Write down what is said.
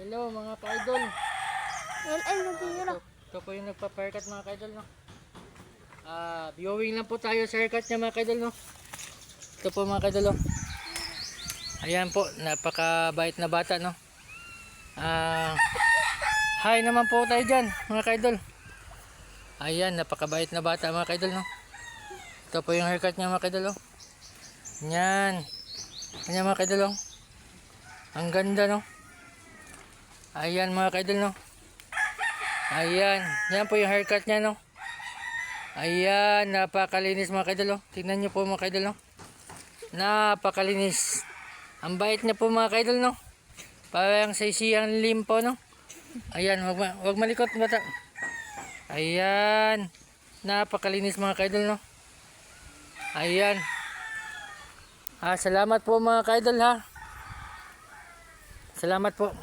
Hello mga ka-idol. LM na tira. Ito po yung nagpa-haircut mga ka-idol, no. Viewing lang po tayo sa haircut niya mga ka-idol, no. Ito po mga ka-idol, no. Ayan po, napakabait na bata, no. Hi naman po tayo dyan mga ka-idol. Ayan, napakabait na bata mga ka-idol, no. Ito po yung haircut niya mga ka-idol, no. Yan. Ayan mga ka-idol, no. Ang ganda, no. Ayan mga ka-idol, no. Ayan, yan po yung haircut niya, no. Ayan, napakalinis mga ka-idol, no. Tingnan niyo po mga ka-idol, no. Napakalinis. Ang bait niya po mga ka-idol, no. Parang sa isiyang limpo, no. Ayan, wag malikot bata. Ayan, napakalinis mga ka-idol, no. Ayan. Salamat po mga ka-idol, ha. Salamat po.